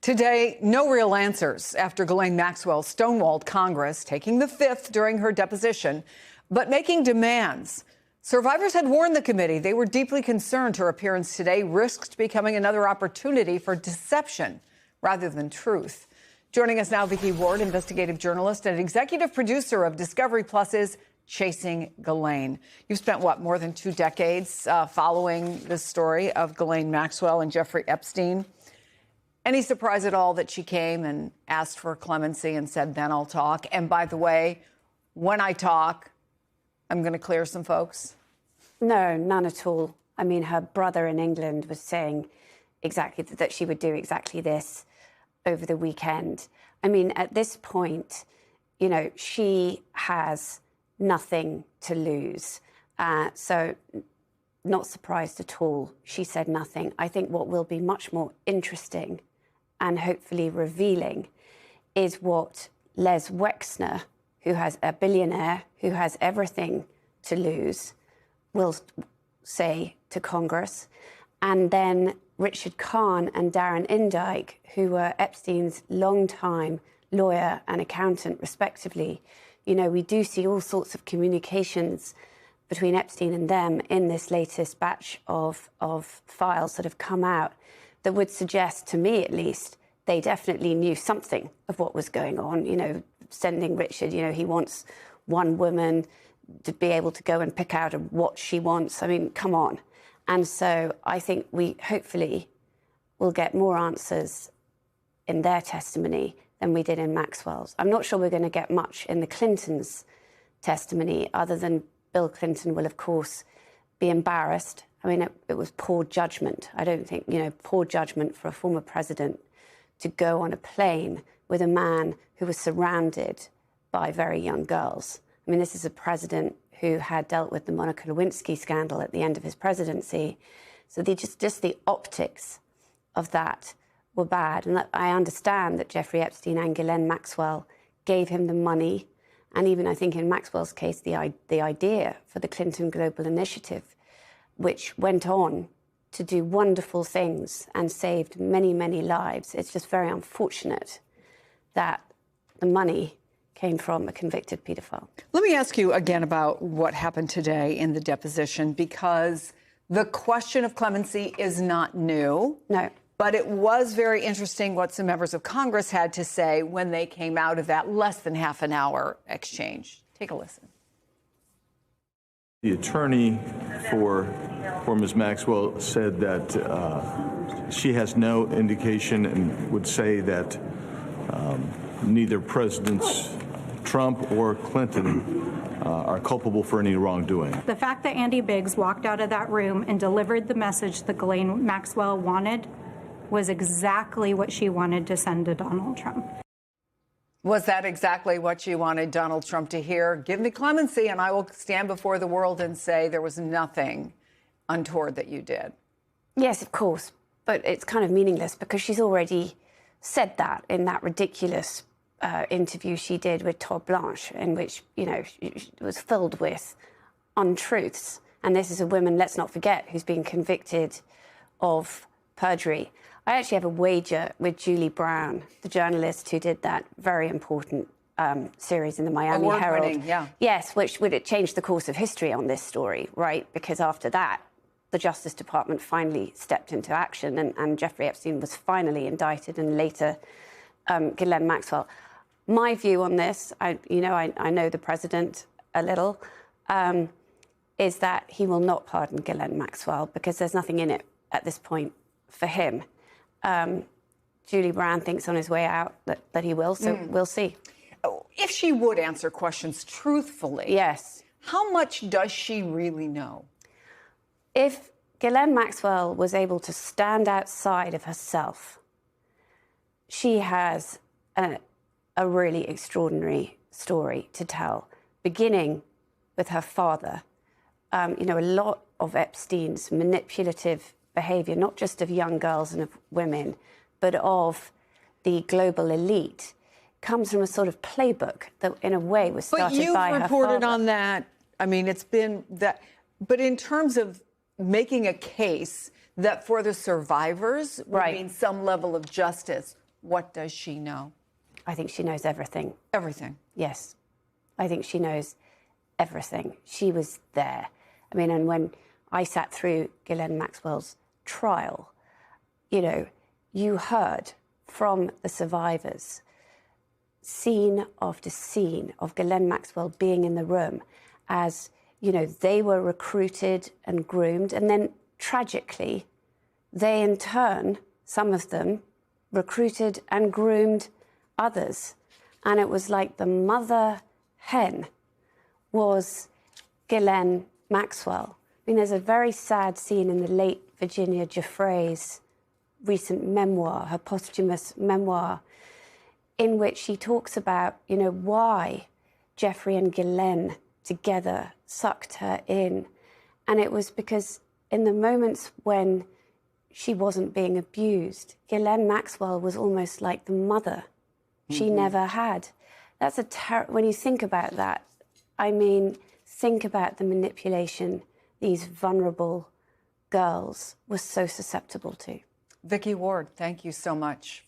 Today, no real answers after Ghislaine Maxwell stonewalled Congress, taking the fifth during her deposition, but making demands. Survivors had warned the committee they were deeply concerned her appearance today risked becoming another opportunity for deception rather than truth. Joining us now, Vicky Ward, investigative journalist and executive producer of Discovery Plus's Chasing Ghislaine. You've spent, more than 2 decades following this story of Ghislaine Maxwell and Jeffrey Epstein. Any surprise at all that she came and asked for clemency and said, then I'll talk? And by the way, when I talk, I'm going to clear some folks? No, none at all. I mean, her brother in England was saying exactly that she would do exactly this over the weekend. I mean, at this point, you know, she has nothing to lose. So not surprised at all. She said nothing. I think what will be much more interesting and hopefully revealing is what Les Wexner, who has a billionaire who has everything to lose, will say to Congress. And then Richard Kahn and Darren Indyke, who were Epstein's longtime lawyer and accountant, respectively. You know, we do see all sorts of communications between Epstein and them in this latest batch of files that have come out that would suggest, to me at least, they definitely knew something of what was going on. You know, sending Richard, you know, he wants one woman to be able to go and pick out what she wants. I mean, come on. And so I think we hopefully will get more answers in their testimony than we did in Maxwell's. I'm not sure we're going to get much in the Clintons' testimony, other than Bill Clinton will, of course, be embarrassed. I mean, it was poor judgment. I don't think, you know, poor judgment for a former president to go on a plane with a man who was surrounded by very young girls. I mean, this is a president who had dealt with the Monica Lewinsky scandal at the end of his presidency. So just the optics of that were bad. And I understand that Jeffrey Epstein and Ghislaine Maxwell gave him the money, and even, I think, in Maxwell's case, the idea for the Clinton Global Initiative, which went on to do wonderful things and saved many, many lives. It's just very unfortunate that the money came from a convicted paedophile. Let me ask you again about what happened today in the deposition, because the question of clemency is not new. No. But it was very interesting what some members of Congress had to say when they came out of that less than half an hour exchange. Take a listen. The attorney for Ms. Maxwell said that she has no indication and would say that neither Presidents Trump or Clinton are culpable for any wrongdoing. The fact that Andy Biggs walked out of that room and delivered the message that Ghislaine Maxwell wanted was exactly what she wanted to send to Donald Trump. Was that exactly what she wanted Donald Trump to hear? Give me clemency and I will stand before the world and say there was nothing untoward that you did. Yes, of course. But it's kind of meaningless because she's already said that in that ridiculous interview she did with Todd Blanche, in which, you know, it was filled with untruths. And this is a woman, let's not forget, who's been convicted of perjury. I actually have a wager with Julie Brown, the journalist who did that very important series in the Miami Herald. Yeah. Yes, which would have changed the course of history on this story, right? Because after that, the Justice Department finally stepped into action and Jeffrey Epstein was finally indicted, and later Ghislaine Maxwell. My view on this, I know the president a little, is that he will not pardon Ghislaine Maxwell because there's nothing in it at this point for him. Julie Brown thinks on his way out that he will, so we'll see. If she would answer questions truthfully, yes. How much does she really know? If Ghislaine Maxwell was able to stand outside of herself, she has a really extraordinary story to tell, beginning with her father. You know, a lot of Epstein's manipulative behavior, not just of young girls and of women, but of the global elite, comes from a sort of playbook that, in a way, was started by her father. But you've reported on that. I mean, it's been that. But in terms of making a case that for the survivors would mean some level of justice, What does she know? I think she knows everything. Everything. Yes. I think she knows everything. She was there. I mean, and when I sat through Ghislaine Maxwell's trial, you know, you heard from the survivors scene after scene of Ghislaine Maxwell being in the room as, you know, they were recruited and groomed. And then tragically, they in turn, some of them, recruited and groomed others. And it was like the mother hen was Ghislaine Maxwell. I mean, there's a very sad scene in the late Virginia Giuffre's recent memoir, her posthumous memoir, in which she talks about, you know, why Jeffrey and Ghislaine together sucked her in. And it was because in the moments when she wasn't being abused, Ghislaine Maxwell was almost like the mother she never had. That's when you think about that, I mean, think about the manipulation these vulnerable girls were so susceptible to. Vicky Ward, thank you so much